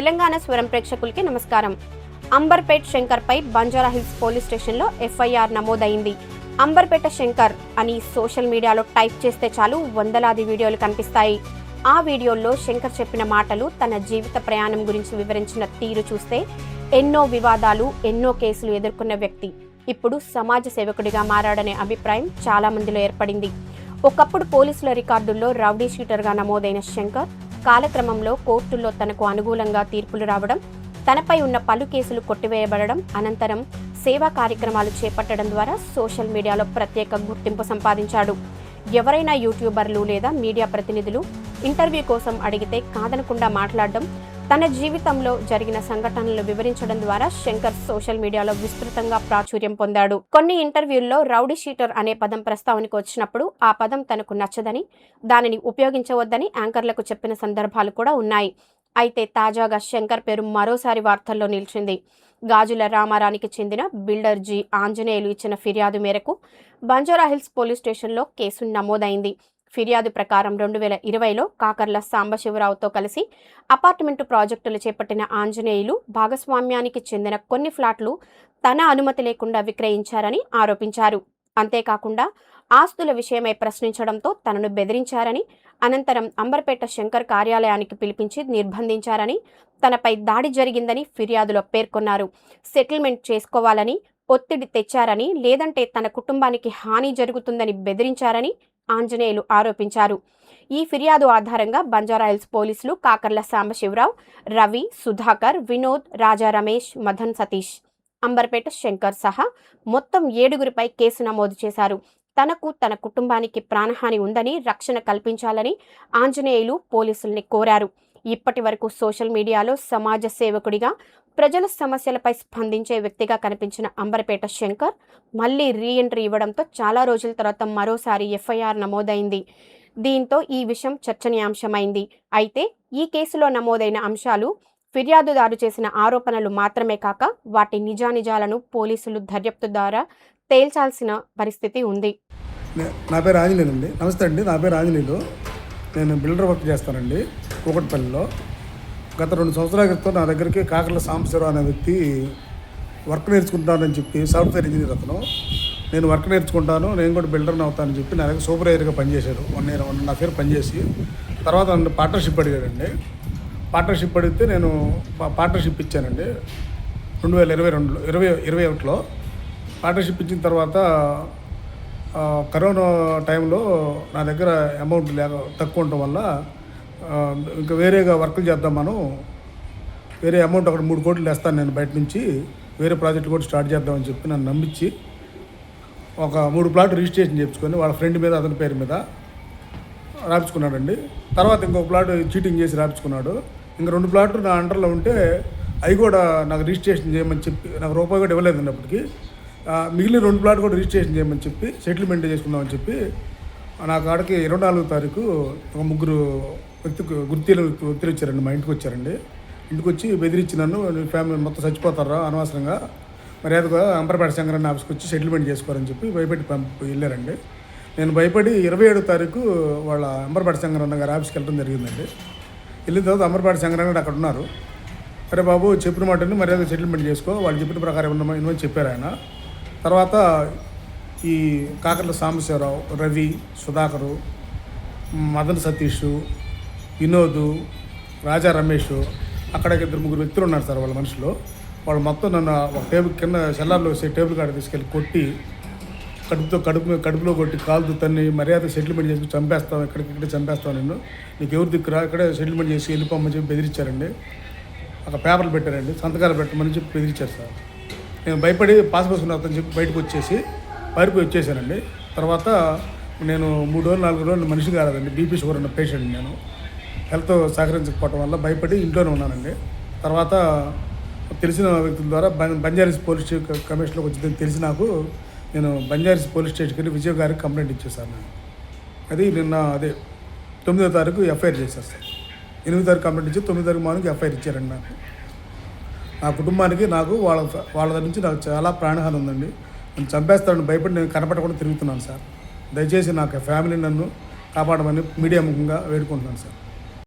తెలంగాణ స్వరం ప్రేక్షకులకి నమస్కారం. అంబర్పేట్ శంకర్ పై బంజారాహిల్స్ పోలీస్ స్టేషన్లో ఎఫ్ఐఆర్ నమోదైంది. అంబర్పేట శంకర్ అని సోషల్ మీడియాలో టైప్ చేస్తే చాలు వందలాది వీడియోలు కనిపిస్తాయి. ఆ వీడియోల్లో శంకర్ చెప్పిన మాటలు, తన జీవిత ప్రయాణం గురించి వివరించిన తీరు చూస్తే ఎన్నో వివాదాలు, ఎన్నో కేసులు ఎదుర్కొన్న వ్యక్తి ఇప్పుడు సమాజ సేవకుడిగా మారాడనే అభిప్రాయం చాలా మందిలో ఏర్పడింది. ఒకప్పుడు పోలీసుల రికార్డుల్లో రౌడీ షీటర్గా నమోదైన శంకర్ కాలక్రమంలో కోర్టుల్లో తనకు అనుకూలంగా తీర్పులు రావడం, తనపై ఉన్న పలు కేసులు కొట్టివేయబడడం, అనంతరం సేవా కార్యక్రమాలు చేపట్టడం ద్వారా సోషల్ మీడియాలో ప్రత్యేక గుర్తింపు సంపాదించాడు. ఎవరైనా యూట్యూబర్లు లేదా మీడియా ప్రతినిధులు ఇంటర్వ్యూ కోసం అడిగితే కాదనకుండా మాట్లాడడం, తన జీవితంలో జరిగిన సంఘటనలు వివరించడం ద్వారా శంకర్ సోషల్ మీడియాలో విస్తృతంగా ప్రాచుర్యం పొందాడు. కొన్ని ఇంటర్వ్యూల్లో రౌడీ షీటర్ అనే పదం ప్రస్తావనకు వచ్చినప్పుడు ఆ పదం తనకు నచ్చదని, దానిని ఉపయోగించవద్దని యాంకర్లకు చెప్పిన సందర్భాలు కూడా ఉన్నాయి. అయితే తాజాగా శంకర్ పేరు మరోసారి వార్తల్లో నిలిచింది. గాజుల రామారానికి చెందిన బిల్డర్ జి ఆంజనేయులు ఇచ్చిన ఫిర్యాదు మేరకు బంజారాహిల్స్ పోలీస్ స్టేషన్లో కేసు నమోదైంది. ఫిర్యాదు ప్రకారం 2020లో కాకర్ల సాంబశివరావుతో కలిసి అపార్ట్మెంటు ప్రాజెక్టులు చేపట్టిన ఆంజనేయులు భాగస్వామ్యానికి చెందిన కొన్ని ఫ్లాట్లు తన అనుమతి లేకుండా విక్రయించారని ఆరోపించారు. అంతేకాకుండా ఆస్తుల విషయమై ప్రశ్నించడంతో తనను బెదిరించారని, అనంతరం అంబర్పేట శంకర్ కార్యాలయానికి పిలిపించి నిర్బంధించారని, తనపై దాడి జరిగిందని ఫిర్యాదులో పేర్కొన్నారు. సెటిల్మెంట్ చేసుకోవాలని ఒత్తిడి తెచ్చారని, లేదంటే తన కుటుంబానికి హాని జరుగుతుందని బెదిరించారని ఆంజనేయులు ఆరోపించారు. ఈ ఫిర్యాదు ఆధారంగా బంజారాహిల్స్ పోలీసులు కాకర్ల సాంబశివరావు, రవి, సుధాకర్, వినోద్, రాజా రమేష్, మదన్ సతీష్, అంబర్పేట శంకర్ సహా మొత్తం 7గురిపై కేసు నమోదు చేశారు. తనకు, తన కుటుంబానికి ప్రాణహాని ఉందని, రక్షణ కల్పించాలని ఆంజనేయులు పోలీసుల్ని కోరారు. ఇప్పటి వరకు సోషల్ మీడియాలో సమాజ సేవకుడిగా, ప్రజల సమస్యలపై స్పందించే వ్యక్తిగా కనిపించిన అంబర్పేట శంకర్ మళ్లీ రీఎంట్రీ ఇవ్వడంతో చాలా రోజుల తర్వాత మరోసారి ఎఫ్ఐఆర్ నమోదైంది. దీంతో ఈ విషయం చర్చనీయాంశమైంది. అయితే ఈ కేసులో నమోదైన అంశాలు ఫిర్యాదుదారు చేసిన ఆరోపణలు మాత్రమే కాక వాటి నిజానిజాలను పోలీసులు దర్యాప్తు ద్వారా తేల్చాల్సిన పరిస్థితి ఉంది. నా పేరు ఆంజనేయులు అండి. నమస్తే అండి. నా పేరు ఆంజనేయులు. నేను బిల్డర్ వర్క్ చేస్తానండి కూకట్పల్లిలో. గత 2 సంవత్సరాల క్రితం నా దగ్గరికి కాకర్ల సాంబశివరావు అనే వ్యక్తి వర్క్ నేర్చుకుంటానని చెప్పి, సాఫ్ట్వేర్ ఇంజనీర్ అతను, నేను వర్క్ నేర్చుకుంటాను, నేను కూడా బిల్డర్ని అవుతానని చెప్పి నా దగ్గర సూపర్వైజర్గా పనిచేశాడు. 1 year 1.5 year పనిచేసి తర్వాత నన్ను పార్ట్నర్షిప్ అడిగాడండి. పార్ట్నర్షిప్ అడిగితే నేను పార్ట్నర్షిప్ ఇచ్చానండి 2021లో. పార్ట్నర్షిప్ ఇచ్చిన తర్వాత కరోనా టైంలో నా దగ్గర అమౌంట్ తక్కువ ఉండటం వల్ల ఇంకా వేరేగా వర్కులు చేద్దాం, మనం వేరే అమౌంట్ అక్కడ 3 కోట్లు వేస్తాను నేను బయట నుంచి, వేరే ప్రాజెక్ట్ కూడా స్టార్ట్ చేద్దామని చెప్పి నన్ను నమ్మించి ఒక 3 ప్లాట్లు రిజిస్ట్రేషన్ చేయించుకొని వాళ్ళ ఫ్రెండ్ మీద, అతని పేరు మీద రాపించుకున్నాడండి. తర్వాత ఇంకొక ప్లాట్ చీటింగ్ చేసి రాపించుకున్నాడు. ఇంకా 2 ప్లాట్లు నా అండర్లో ఉంటే అవి కూడా నాకు రిజిస్ట్రేషన్ చేయమని చెప్పి, నాకు రూపాయి కూడా ఇవ్వలేదు అప్పటికి. మిగిలిన 2 ప్లాట్ కూడా రిజిస్ట్రేషన్ చేయమని చెప్పి సెటిల్మెంట్ చేసుకుందామని చెప్పి నా కాడికి 24వ తారీఖు ఒక 3 వ్యక్తులు వచ్చారండి. మా ఇంటికి వచ్చారండి. ఇంటికి వచ్చి బెదిరించి నన్ను, ఫ్యామిలీ మొత్తం చచ్చిపోతారా అనవసరంగా, మర్యాదగా అంబర్పేట శంకరన్న ఆఫీస్కి వచ్చి సెటిల్మెంట్ చేసుకోరని చెప్పి భయపెట్టి వెళ్ళారండి. నేను భయపడి 27వ తారీఖు వాళ్ళ అంబర్పేట శంకరన్న గారి ఆఫీస్కి వెళ్ళడం జరిగిందండి. వెళ్ళిన తర్వాత అంబర్పేట శంకరన్న అక్కడ ఉన్నారు. అరే బాబు, చెప్పిన మాటని మర్యాదగా సెటిల్మెంట్ చేసుకో, వాళ్ళు చెప్పిన ప్రకారం ఇవ్వమని చెప్పారు ఆయన. తర్వాత ఈ కాకర్ల సాంబశివరావు, రవి, సుధాకరు, మదన్ సతీష్, వినోద్, రాజా రమేష్, అక్కడ 2-3 వ్యక్తులు ఉన్నారు సార్. వాళ్ళ మనుషులు వాళ్ళు మొత్తం నన్ను ఒక టేబుల్ కింద సెల్లార్లో టేబుల్ కాడ తీసుకెళ్ళి కొట్టి, కడుపులో కొట్టి, కాలుతో తన్ని మర్యాద సెటిల్మెంట్ చేసుకుని చంపేస్తాం, ఇక్కడ చంపేస్తాం, నిన్ను, నీకు ఎవరు దిక్కురా, ఇక్కడే సెటిల్మెంట్ చేసి వెళ్ళిపోమని చెప్పి బెదిరించారండి. అక్కడ పేపర్లు పెట్టారండి, సంతకాలు పెట్టమని చెప్పి బెదిరించారు సార్. నేను భయపడి పాస్పోర్ట్ అతని చెప్పి బయటకు పారిపోయి వచ్చేసానండి. తర్వాత నేను 3 రోజులు 4 రోజులు మనిషి కాలేదండి. బీపీ షుగర్ ఉన్న పేషెంట్. నేను హెల్త్ సహకరించకపోవడం వల్ల భయపడి ఇంట్లోనే ఉన్నానండి. తర్వాత తెలిసిన వ్యక్తుల ద్వారా బంజారాహిల్స్ పోలీస్ కమిషన్లోకి వచ్చిందని తెలిసి నేను బంజారాహిల్స్ పోలీస్ స్టేషన్కి వెళ్ళి విజయ్ గారికి కంప్లైంట్ ఇచ్చేసాను నేను. అది నిన్న 9వ తారీఖు ఎఫ్ఐఆర్ చేశారు సార్. 8వ తారీఖు కంప్లైంట్ ఇచ్చి 9వ తారీఖు మార్నింగ్ ఎఫ్ఐఆర్ ఇచ్చారండి నాకు. నా కుటుంబానికి, నాకు వాళ్ళ దగ్గర నుంచి నాకు చాలా ప్రాణహాని ఉందండి. నన్ను చంపేస్తానని భయపడి నేను కనపడకుండా తిరుగుతున్నాను సార్. దయచేసి నాకు ఫ్యామిలీ నన్ను కాపాడమని మీడియా ముఖంగా వేడుకుంటున్నాను సార్.